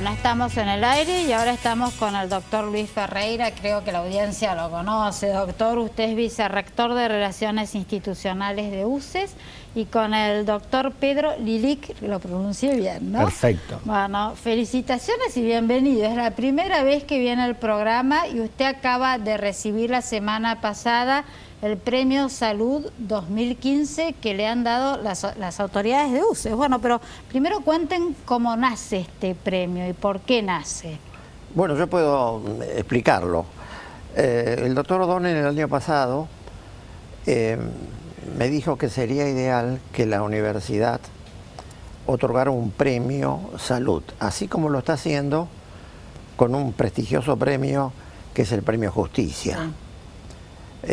Bueno, estamos en el aire y ahora estamos con el doctor Luis Ferreira. Creo que la audiencia lo conoce. Doctor, usted es vicerrector de Relaciones Institucionales de UCES, y con el doctor Pedro Lilic, lo pronuncié bien, ¿no? Perfecto. Bueno, felicitaciones y bienvenido. Es la primera vez que viene al programa y usted acaba de recibir la semana pasada el Premio Salud 2015 que le han dado las autoridades de UCES. Bueno, pero primero cuenten cómo nace este premio y por qué nace. Bueno, yo puedo explicarlo. El doctor O'Donnell el año pasado me dijo que sería ideal que la universidad otorgara un premio salud, así como lo está haciendo con un prestigioso premio que es el Premio Justicia. Sí.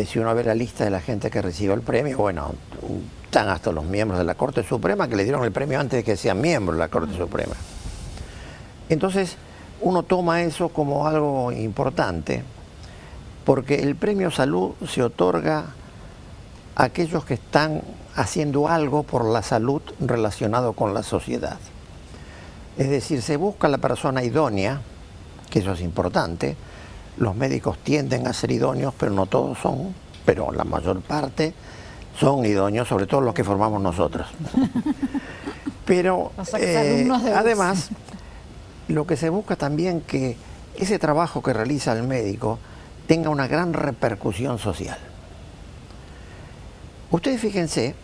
Si uno ve la lista de la gente que recibió el premio, bueno, están hasta los miembros de la Corte Suprema que le dieron el premio antes de que sean miembros de la Corte Suprema. Entonces, uno toma eso como algo importante, porque el premio salud se otorga a aquellos que están haciendo algo por la salud relacionado con la sociedad. Es decir, se busca la persona idónea, que eso es importante. Los médicos tienden a ser idóneos, pero no todos son, pero la mayor parte son idóneos, sobre todo los que formamos nosotros. Pero además, lo que se busca también que ese trabajo que realiza el médico tenga una gran repercusión social. Ustedes fíjense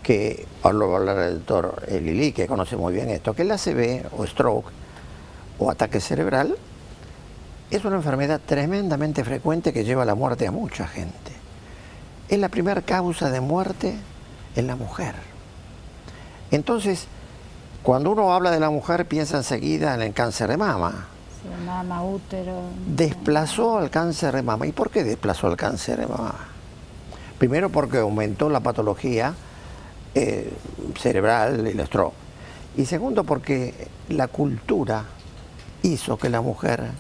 que, ahora va a hablar el doctor Lili, que conoce muy bien esto, que el ACV o stroke o ataque cerebral es una enfermedad tremendamente frecuente que lleva a la muerte a mucha gente. Es la primera causa de muerte en la mujer. Entonces, cuando uno habla de la mujer, piensa enseguida en el cáncer de mama. Sí, mama, útero. Desplazó al cáncer de mama. ¿Y por qué desplazó al cáncer de mama? Primero porque aumentó la patología cerebral, el stroke. Y segundo porque la cultura hizo que la mujer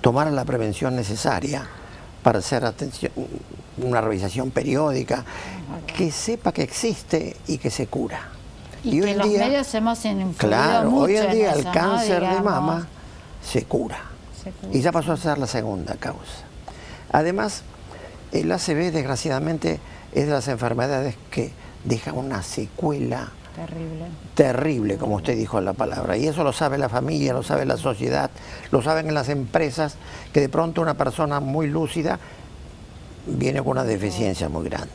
tomara la prevención necesaria para hacer una revisación periódica, que sepa que existe y que se cura. Y que los medios hemos influido claro, mucho hoy en día eso, el cáncer ¿no? de mama se cura. Y ya pasó a ser la segunda causa. Además, el ACV, desgraciadamente, es de las enfermedades que deja una secuela terrible, como usted dijo la palabra. Y eso lo sabe la familia, lo sabe la sociedad, lo saben en las empresas, que de pronto una persona muy lúcida viene con una deficiencia muy grande.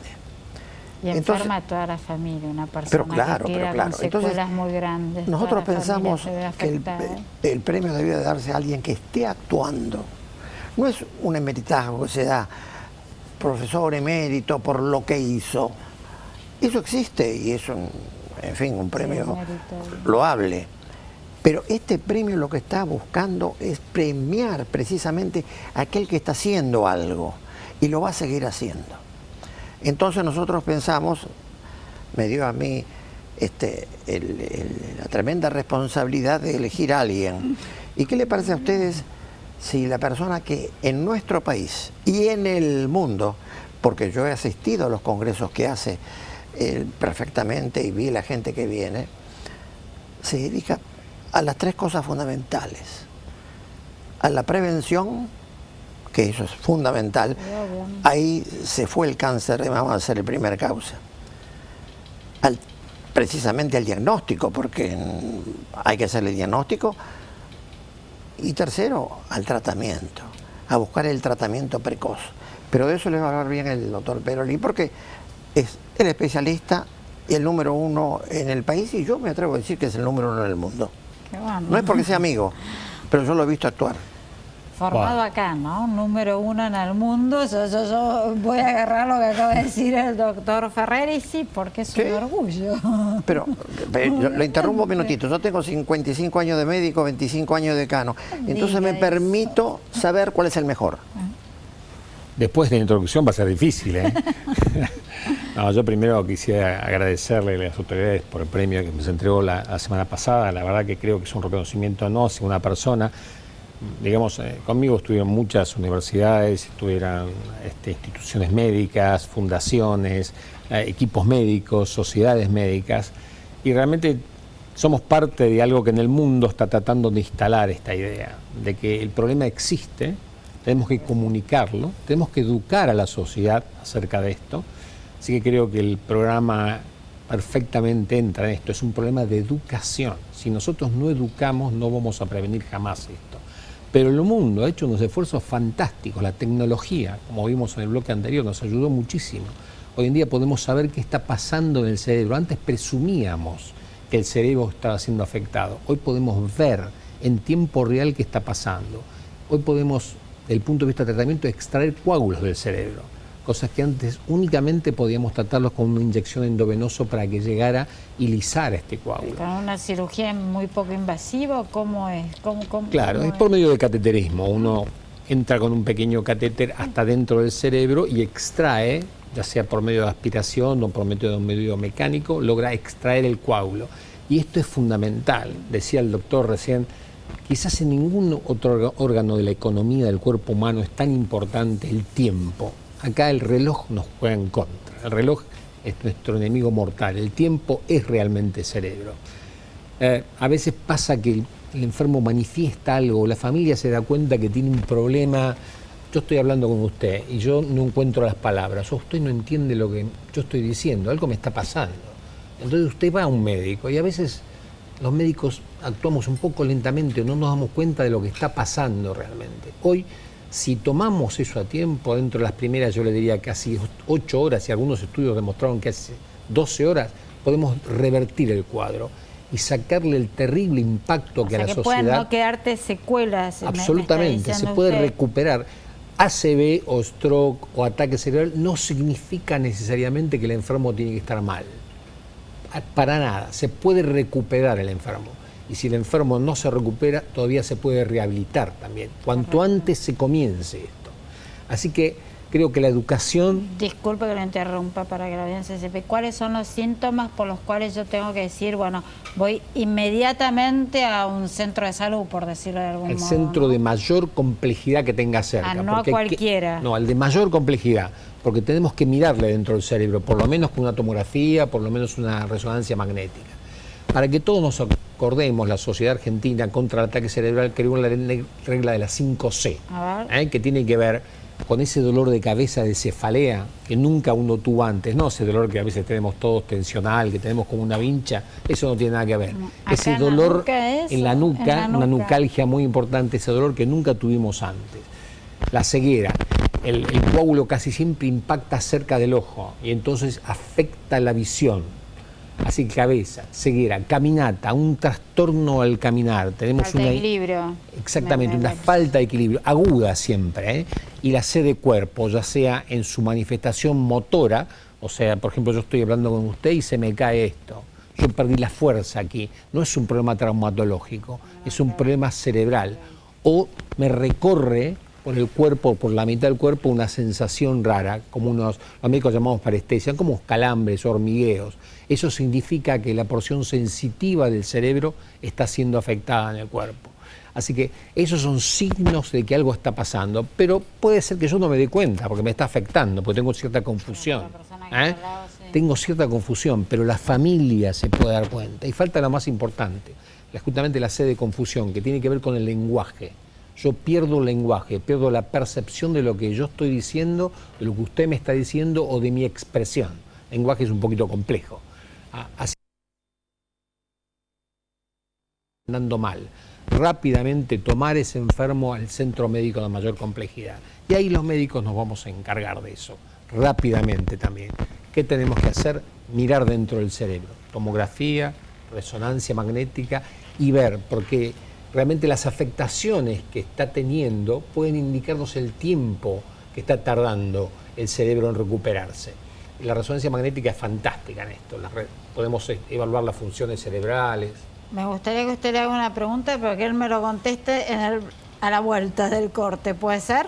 Y enferma a toda la familia, una persona que queda con secuelas muy grandes. Nosotros pensamos que el premio debía de darse a alguien que esté actuando. No es un emeritazgo que se da profesor emérito por lo que hizo. Eso existe y es un premio loable. Pero este premio lo que está buscando es premiar precisamente a aquel que está haciendo algo y lo va a seguir haciendo. Entonces nosotros pensamos, me dio a mí la tremenda responsabilidad de elegir a alguien. ¿Y qué le parece a ustedes si la persona que en nuestro país y en el mundo, porque yo he asistido a los congresos que hace perfectamente y vi la gente que viene, se dedica a las tres cosas fundamentales: a la prevención, que eso es fundamental, ahí se fue el cáncer de mama a ser la primera causa, precisamente al diagnóstico, porque hay que hacerle diagnóstico, y tercero, al tratamiento, a buscar el tratamiento precoz. Pero de eso le va a hablar bien el doctor Pedro Lilic, porque es el especialista y el número uno en el país, y yo me atrevo a decir que es el número uno en el mundo. Qué bueno. No es porque sea amigo, pero yo lo he visto actuar. Formado acá, ¿no? Número uno en el mundo. Yo voy a agarrar lo que acaba de decir el doctor Ferreira, y sí, porque es un orgullo. Pero lo interrumpo un minutito. Yo tengo 55 años de médico, 25 años de decano. Entonces me permito saber cuál es el mejor. Después de la introducción va a ser difícil, ¿eh? No, yo primero quisiera agradecerle a las autoridades por el premio que nos entregó la semana pasada. La verdad que creo que es un reconocimiento no hacia una persona. Digamos, conmigo estuvieron muchas universidades, estuvieron instituciones médicas, fundaciones, equipos médicos, sociedades médicas, y realmente somos parte de algo que en el mundo está tratando de instalar esta idea, de que el problema existe, tenemos que comunicarlo, tenemos que educar a la sociedad acerca de esto. Así que creo que el programa perfectamente entra en esto, es un problema de educación. Si nosotros no educamos, no vamos a prevenir jamás esto. Pero el mundo ha hecho unos esfuerzos fantásticos, la tecnología, como vimos en el bloque anterior, nos ayudó muchísimo. Hoy en día podemos saber qué está pasando en el cerebro. Antes presumíamos que el cerebro estaba siendo afectado. Hoy podemos ver en tiempo real qué está pasando. Hoy podemos, desde el punto de vista de tratamiento, extraer coágulos del cerebro, cosas que antes únicamente podíamos tratarlos con una inyección endovenosa para que llegara y lisara este coágulo. ¿Con una cirugía muy poco invasiva? ¿Cómo es? Claro, es por medio de cateterismo. Uno entra con un pequeño catéter hasta dentro del cerebro y extrae, ya sea por medio de aspiración o por medio de un medio mecánico, logra extraer el coágulo. Y esto es fundamental, decía el doctor recién, quizás en ningún otro órgano de la economía del cuerpo humano es tan importante el tiempo. Acá el reloj nos juega en contra, el reloj es nuestro enemigo mortal, el tiempo es realmente cerebro. A veces pasa que el enfermo manifiesta algo, la familia se da cuenta que tiene un problema. Yo estoy hablando con usted y yo no encuentro las palabras, o usted no entiende lo que yo estoy diciendo, algo me está pasando. Entonces usted va a un médico y a veces los médicos actuamos un poco lentamente o no nos damos cuenta de lo que está pasando realmente. Hoy, si tomamos eso a tiempo, dentro de las primeras, yo le diría casi 8 horas, y algunos estudios demostraron que hace 12 horas, podemos revertir el cuadro y sacarle el terrible impacto que a la sociedad... pueden no quedarte secuelas. Absolutamente, se puede recuperar. ACV o stroke o ataque cerebral no significa necesariamente que el enfermo tiene que estar mal. Para nada, se puede recuperar el enfermo. Y si el enfermo no se recupera, todavía se puede rehabilitar también. Cuanto antes se comience esto. Así que creo que la educación... Disculpe que lo interrumpa para que la audiencia sepa. ¿Cuáles son los síntomas por los cuales yo tengo que decir, bueno, voy inmediatamente a un centro de salud, por decirlo de algún modo? El centro de mayor complejidad que tenga cerca. No a cualquiera. No, al de mayor complejidad. Porque tenemos que mirarle dentro del cerebro, por lo menos con una tomografía, por lo menos una resonancia magnética. Para que todos nos acordemos, la Sociedad Argentina contra el Ataque Cerebral creó la regla de las 5C, que tiene que ver con ese dolor de cabeza, de cefalea, que nunca uno tuvo antes, no ese dolor que a veces tenemos todos tensional, que tenemos como una vincha, eso no tiene nada que ver. Ese dolor en la nuca, una nucalgia muy importante, ese dolor que nunca tuvimos antes. La ceguera, el coágulo casi siempre impacta cerca del ojo y entonces afecta la visión. Así, cabeza, ceguera, caminata, un trastorno al caminar. Tenemos falta de equilibrio. Exactamente, una falta de equilibrio, aguda siempre, y la C de cuerpo, ya sea en su manifestación motora, o sea, por ejemplo, yo estoy hablando con usted y se me cae esto. Yo perdí la fuerza aquí. No es un problema traumatológico, es un problema cerebral. O me recorre por el cuerpo, por la mitad del cuerpo, una sensación rara, como los médicos llamamos parestesia, como calambres, hormigueos. Eso significa que la porción sensitiva del cerebro está siendo afectada en el cuerpo. Así que esos son signos de que algo está pasando, pero puede ser que yo no me dé cuenta porque me está afectando, porque tengo cierta confusión. Tengo cierta confusión, pero la familia se puede dar cuenta. Y falta lo más importante, justamente la C de confusión, que tiene que ver con el lenguaje. Yo pierdo el lenguaje, pierdo la percepción de lo que yo estoy diciendo, de lo que usted me está diciendo o de mi expresión. El lenguaje es un poquito complejo. Así andando mal. Rápidamente tomar ese enfermo al centro médico de mayor complejidad. Y ahí los médicos nos vamos a encargar de eso, rápidamente también. ¿Qué tenemos que hacer? Mirar dentro del cerebro. Tomografía, resonancia magnética y ver, porque realmente las afectaciones que está teniendo pueden indicarnos el tiempo que está tardando el cerebro en recuperarse. La resonancia magnética es fantástica en esto. Podemos evaluar las funciones cerebrales. Me gustaría que usted le haga una pregunta, pero que él me lo conteste a la vuelta del corte. ¿Puede ser?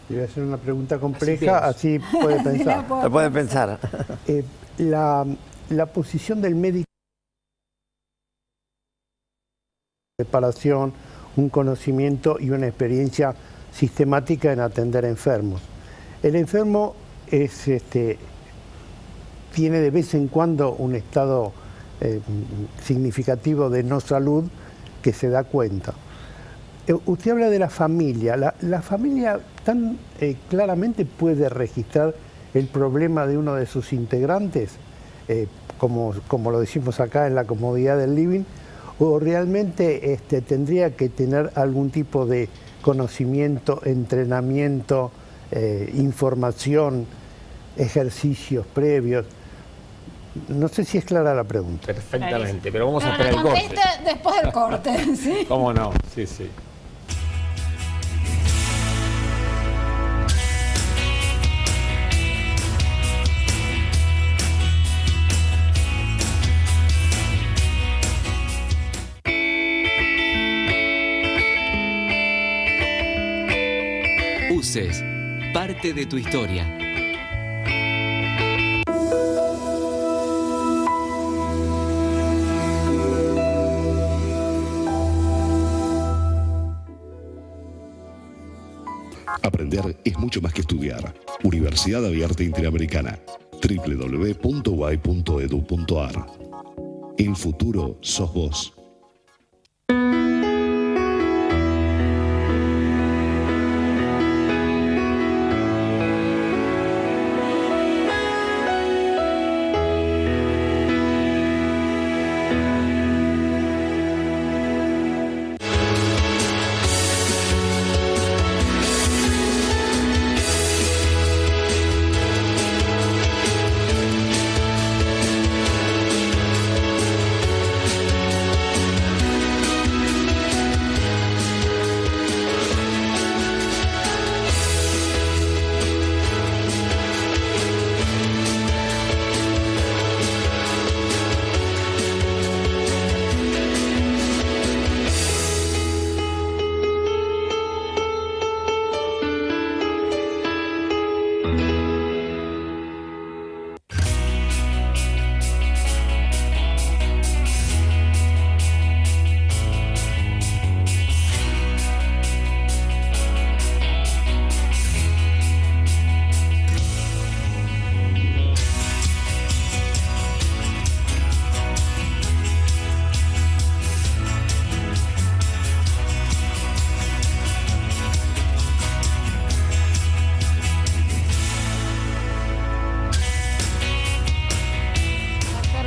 Le voy a hacer una pregunta compleja, así puede pensar. Lo puede pensar. La posición del médico, preparación, un conocimiento y una experiencia sistemática en atender enfermos. El enfermo tiene de vez en cuando un estado significativo de no salud que se da cuenta. Usted habla de la familia. La familia tan claramente puede registrar el problema de uno de sus integrantes, como lo decimos acá, en la comodidad del living, o realmente tendría que tener algún tipo de conocimiento, entrenamiento, información, ejercicios previos. No sé si es clara la pregunta. Perfectamente, pero vamos a esperar el corte. Después del corte, ¿sí? ¿Cómo no? Sí, sí. UCES, parte de tu historia. Aprender es mucho más que estudiar. Universidad Abierta Interamericana. www.uay.edu.ar. El futuro sos vos.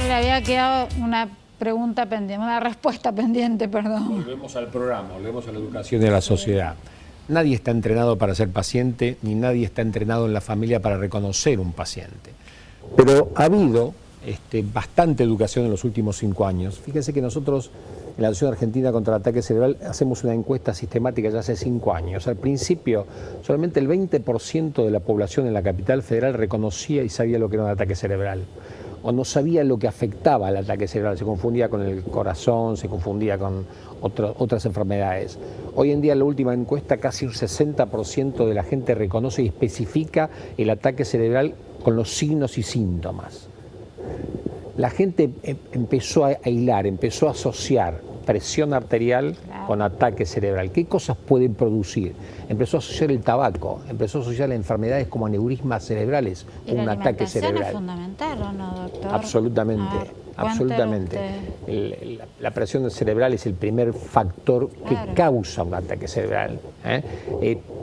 Le había quedado una pregunta pendiente, una respuesta pendiente, perdón. Volvemos al programa, volvemos a la educación y a la sociedad. Nadie está entrenado para ser paciente, ni nadie está entrenado en la familia para reconocer un paciente. Pero ha habido bastante educación en los últimos 5 años. Fíjense que nosotros en la Asociación Argentina contra el Ataque Cerebral hacemos una encuesta sistemática ya hace 5 años. Al principio, solamente el 20% de la población en la capital federal reconocía y sabía lo que era un ataque cerebral. O no sabía lo que afectaba al ataque cerebral, se confundía con el corazón, se confundía con otras enfermedades. Hoy en día, en la última encuesta, casi un 60% de la gente reconoce y especifica el ataque cerebral con los signos y síntomas. La gente empezó a hilar, empezó a asociar presión arterial con ataque cerebral. ¿Qué cosas pueden producir? Empezó a asociar el tabaco, empezó a asociar enfermedades como aneurismas cerebrales con un ataque cerebral. ¿Es fundamental o no, doctor? Absolutamente, absolutamente. La presión cerebral es el primer factor que causa un ataque cerebral,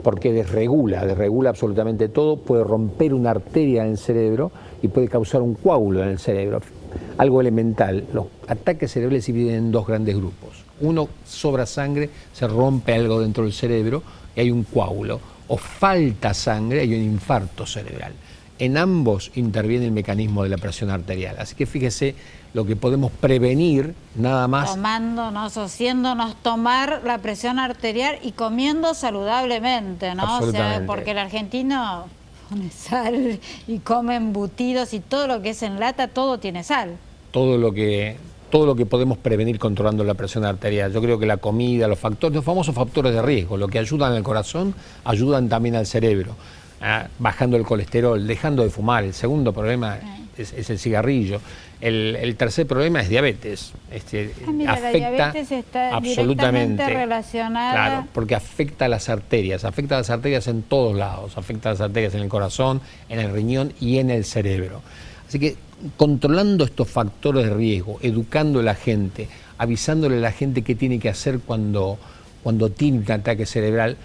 porque desregula absolutamente todo, puede romper una arteria en el cerebro y puede causar un coágulo en el cerebro. Algo elemental, los ataques cerebrales se dividen en 2 grandes grupos. Uno, sobra sangre, se rompe algo dentro del cerebro y hay un coágulo. O falta sangre y hay un infarto cerebral. En ambos interviene el mecanismo de la presión arterial. Así que fíjese lo que podemos prevenir nada más. Tomándonos, haciéndonos tomar la presión arterial y comiendo saludablemente, ¿no? Absolutamente. O sea, porque el argentino pone sal y come embutidos y todo lo que es en lata, todo tiene sal. Todo lo que podemos prevenir controlando la presión arterial. Yo creo que la comida, los famosos factores de riesgo, lo que ayudan al corazón, ayudan también al cerebro. Bajando el colesterol, dejando de fumar. El segundo problema es el cigarrillo. El tercer problema es diabetes. Mira, la diabetes está absolutamente relacionada. Claro, porque afecta a las arterias en todos lados, afecta a las arterias en el corazón, en el riñón y en el cerebro. Así que controlando estos factores de riesgo, educando a la gente, avisándole a la gente qué tiene que hacer cuando tiene un ataque cerebral,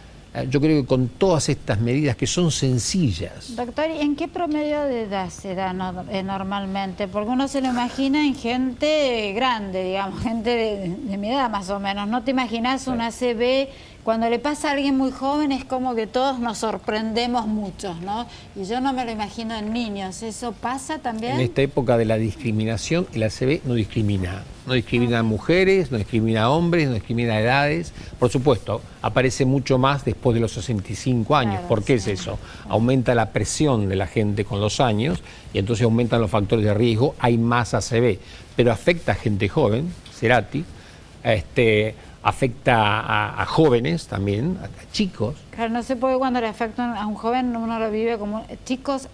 yo creo que con todas estas medidas que son sencillas. Doctor, ¿y en qué promedio de edad se da normalmente? Porque uno se lo imagina en gente grande, digamos, gente de mi edad más o menos. ¿No te imaginas un ACV? Cuando le pasa a alguien muy joven es como que todos nos sorprendemos mucho, ¿no? Y yo no me lo imagino en niños. ¿Eso pasa también? En esta época de la discriminación, el ACV no discrimina. No discrimina a mujeres, no discrimina a hombres, no discrimina a edades. Por supuesto, aparece mucho más después de los 65 años. Claro, ¿Por qué sí. es eso? Aumenta la presión de la gente con los años y entonces aumentan los factores de riesgo, hay más ACV. Pero afecta a gente joven, Cerati, afecta a jóvenes también, a chicos. Claro, no se puede cuando le afecta a un joven, uno lo vive como chicos,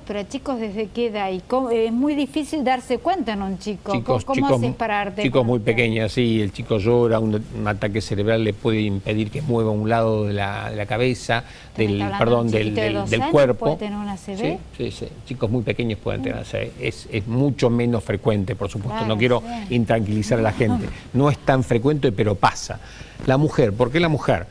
pero a chicos ¿desde qué edad? Y es muy difícil darse cuenta en un chico. ¿Cómo haces para darte chicos muy cuenta? pequeños, sí, el chico llora, un ataque cerebral le puede impedir que mueva un lado de la cabeza, del cuerpo. ¿Puede tener una ACV? Sí, chicos muy pequeños pueden tener ACV. Es mucho menos frecuente, por supuesto, Claro, no quiero sí. intranquilizar a la gente. No es tan frecuente, pero pasa. La mujer, ¿por qué la mujer?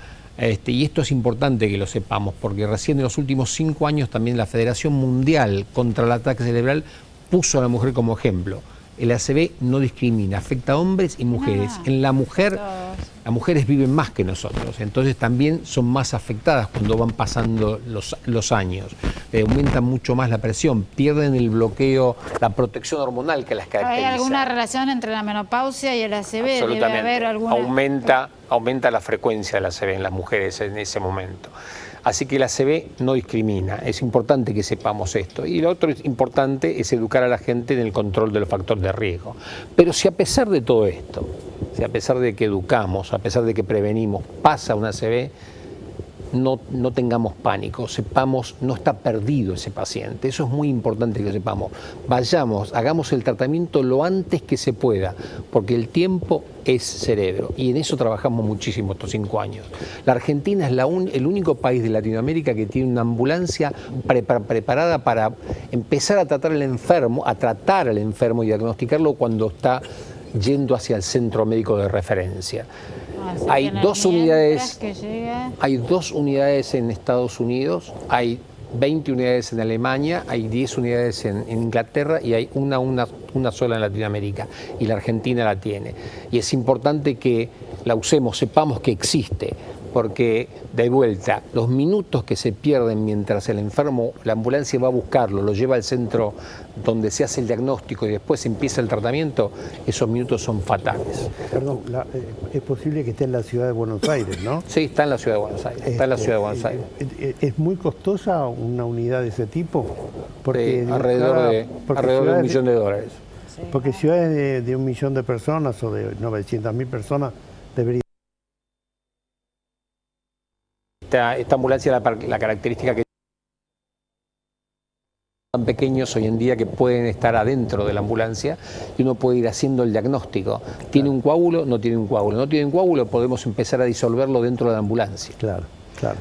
Y esto es importante que lo sepamos, porque recién en los últimos 5 años también la Federación Mundial contra el Ataque Cerebral puso a la mujer como ejemplo. El ACV no discrimina, afecta a hombres y mujeres. En la mujer, las mujeres viven más que nosotros, entonces también son más afectadas cuando van pasando los años. Aumentan mucho más la presión, pierden el bloqueo, la protección hormonal que las caracteriza. ¿Hay alguna relación entre la menopausia y el ACV? Absolutamente. ¿Debe haber alguna? Aumenta la frecuencia del ACV en las mujeres en ese momento. Así que el ACV no discrimina, es importante que sepamos esto. Y lo otro importante es educar a la gente en el control de los factores de riesgo. Pero si a pesar de todo esto, si a pesar de que educamos, a pesar de que prevenimos, pasa un ACV, no tengamos pánico, sepamos, no está perdido ese paciente. Eso es muy importante que sepamos. Vayamos, hagamos el tratamiento lo antes que se pueda, porque el tiempo es cerebro y en eso trabajamos muchísimo estos 5 años. La Argentina es el único país de Latinoamérica que tiene una ambulancia preparada para empezar a tratar al enfermo y diagnosticarlo cuando está yendo hacia el centro médico de referencia. Hay 2 unidades en Estados Unidos, hay 20 unidades en Alemania, hay 10 unidades en Inglaterra y hay una sola en Latinoamérica, y la Argentina la tiene. Y es importante que la usemos, sepamos que existe, porque de vuelta, los minutos que se pierden mientras el enfermo, la ambulancia va a buscarlo, lo lleva al centro donde se hace el diagnóstico y después empieza el tratamiento, esos minutos son fatales. Perdón, es posible que esté en la ciudad de Buenos Aires, ¿no? Sí, está en la ciudad de Buenos Aires. ¿Es muy costosa una unidad de ese tipo? Porque alrededor de $1 millón. Sí. Porque ciudades de 1 millón de personas o de 900.000 personas deberían... Esta ambulancia, la característica que tan pequeños hoy en día que pueden estar adentro de la ambulancia y uno puede ir haciendo el diagnóstico. ¿Tiene un coágulo? No tiene un coágulo. ¿No tiene un coágulo? Podemos empezar a disolverlo dentro de la ambulancia. Claro.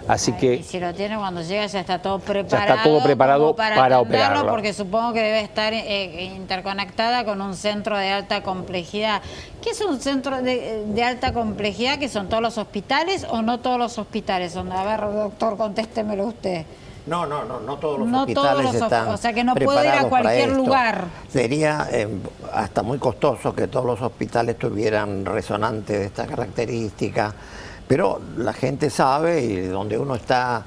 Así que... Y si lo tiene cuando llega ya está todo preparado. Ya está todo preparado para operarlo. Porque supongo que debe estar interconectada con un centro de alta complejidad. ¿Qué es un centro de alta complejidad? ¿Que son todos los hospitales o no todos los hospitales? A ver, doctor, contéstemelo usted. No todos los hospitales están o sea que no puedo ir a cualquier lugar. Sería hasta muy costoso que todos los hospitales tuvieran resonantes de esta característica, pero la gente sabe, y donde uno está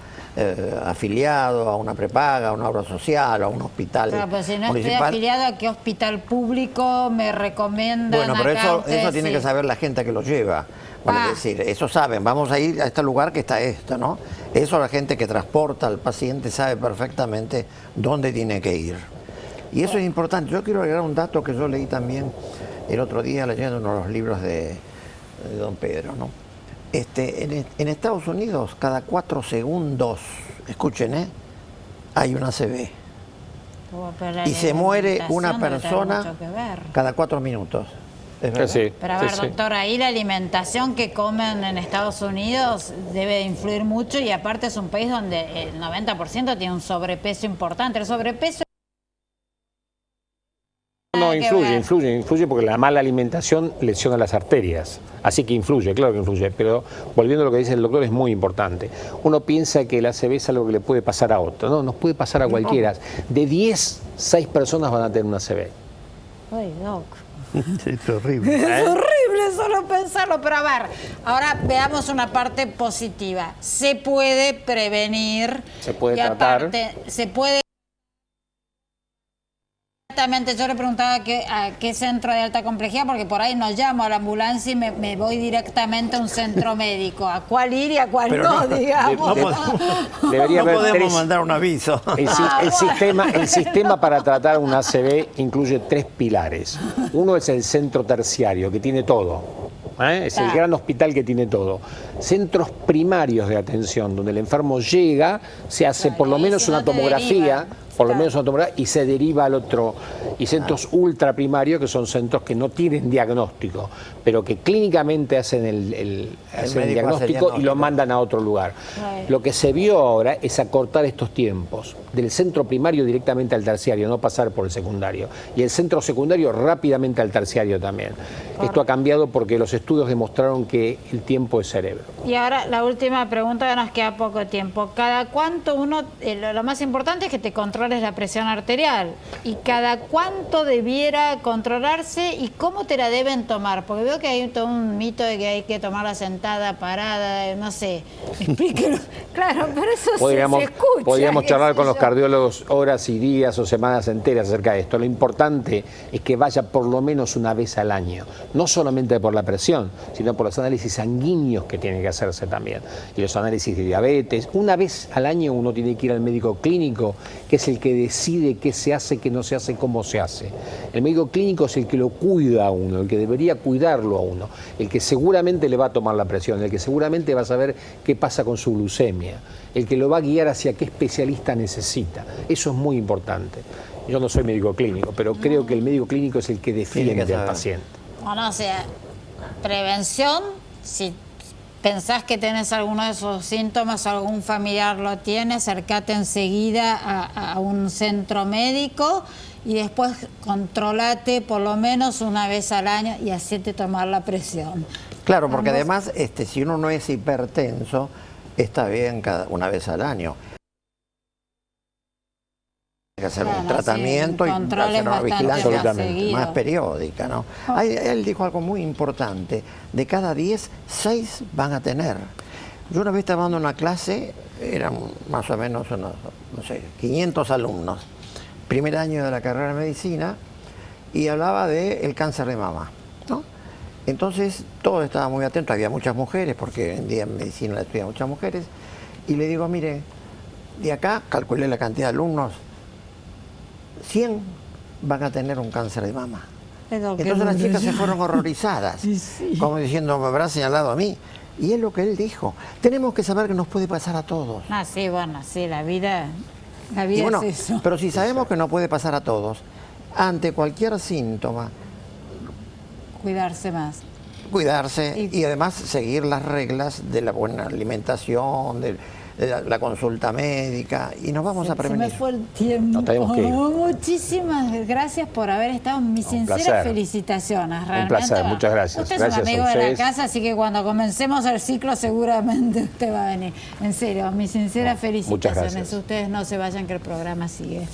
afiliado a una prepaga, a una obra social, a un hospital Claro, pero si no municipal. estoy afiliado, ¿a qué hospital público me recomiendan? Bueno, pero acá eso tiene que saber la gente que lo lleva. Bueno, es decir, eso saben, vamos a ir a este lugar que está esto, ¿no? Eso la gente que transporta al paciente sabe perfectamente dónde tiene que ir. Y eso es importante. Yo quiero agregar un dato que yo leí también el otro día leyendo uno de los libros de don Pedro, ¿no? En Estados Unidos, cada 4 segundos, escuchen, hay una ACV. Y se muere una persona cada 4 minutos. Sí, pero a ver, doctor, ahí la alimentación que comen en Estados Unidos debe de influir mucho, y aparte es un país donde el 90% tiene un sobrepeso importante. El sobrepeso No, que ver. influye porque la mala alimentación lesiona las arterias. Así que influye, claro que influye. Pero volviendo a lo que dice el doctor, es muy importante. Uno piensa que el ACV es algo que le puede pasar a otro. No, nos puede pasar a cualquiera. De 10, 6 personas van a tener un ACV. Ay, doc. Es horrible. Es horrible solo pensarlo, pero a ver, ahora veamos una parte positiva. Se puede prevenir. Se puede y tratar. Aparte, se puede. Exactamente, yo le preguntaba a qué centro de alta complejidad, porque por ahí no llamo a la ambulancia y me voy directamente a un centro médico. ¿A cuál ir y a cuál Pero no, no, digamos? Debería No haber podemos tres. mandar un aviso. El sistema para tratar un ACV incluye 3 pilares. Uno es el centro terciario, que tiene todo. Es el gran hospital que tiene todo. Centros primarios de atención, donde el enfermo llega, se hace por lo y menos si una no te tomografía, deriva. por lo menos una tomografía, y se deriva al otro. Y centros ultraprimarios, que son centros que no tienen diagnóstico, pero que clínicamente hacen el médico hace diagnóstico y lo mandan a otro lugar. Right. Lo que se vio ahora es acortar estos tiempos, del centro primario directamente al terciario, no pasar por el secundario, y el centro secundario rápidamente al terciario también. Esto ha cambiado porque los estudios demostraron que el tiempo es cerebro. Y ahora la última pregunta, que nos queda poco tiempo. ¿Cada cuánto uno, lo más importante es que te controles la presión arterial? ¿Y cada cuánto debiera controlarse y cómo te la deben tomar? Porque veo que hay todo un mito de que hay que tomarla sentada, parada, no sé. Explíquelo. Claro, pero eso se escucha. Podríamos qué charlar sé con los yo. cardiólogos horas y días o semanas enteras acerca de esto. Lo importante es que vaya por lo menos una vez al año. No solamente por la presión, sino por los análisis sanguíneos que tiene que hacerse también. Y los análisis de diabetes. Una vez al año uno tiene que ir al médico clínico, que es el que decide qué se hace, qué no se hace, cómo se hace. El médico clínico es el que lo cuida a uno, el que debería cuidarlo a uno, el que seguramente le va a tomar la presión, el que seguramente va a saber qué pasa con su glucemia, el que lo va a guiar hacia qué especialista necesita. Eso es muy importante. Yo no soy médico clínico, pero creo que el médico clínico es el que defiende al saber. paciente. Bueno, o sea, prevención, si pensás que tenés alguno de esos síntomas, algún familiar lo tiene, acercate enseguida a un centro médico y después controlate por lo menos una vez al año y hacete tomar la presión. Claro, porque Vamos. además, si uno no es hipertenso, está bien una vez al año. Hay que hacer un Bueno, tratamiento sí, y controles hacer una bastante vigilancia seguidos. más periódica, ¿no? Él dijo algo muy importante: de cada 10, 6 van a tener. Yo una vez estaba dando una clase, eran más o menos unos, no sé, 500 alumnos, primer año de la carrera de medicina, y hablaba del cáncer de mama, ¿no? Entonces todos estaban muy atentos, había muchas mujeres, porque hoy en día en medicina la estudian muchas mujeres, y le digo, mire, de acá calculé la cantidad de alumnos, 100 van a tener un cáncer de mama. Entonces las chicas se fueron horrorizadas, como diciendo, me habrá señalado a mí. Y es lo que él dijo, tenemos que saber que nos puede pasar a todos. Ah, sí, bueno, sí, la vida Y bueno, es eso. pero si sabemos que no puede pasar a todos, ante cualquier síntoma, Cuidarse más. cuidarse y además seguir las reglas de la buena alimentación, de la consulta médica, y nos vamos a prevenir. Se me fue el tiempo. Nos tenemos que ir. Muchísimas gracias por haber estado. Mis sinceras placer. felicitaciones. Realmente, placer, bueno, muchas gracias. Usted Gracias es a un amigo de la ustedes. casa, así que cuando comencemos el ciclo seguramente usted va a venir. En serio, mis sinceras felicitaciones. gracias. Ustedes no se vayan, que el programa sigue.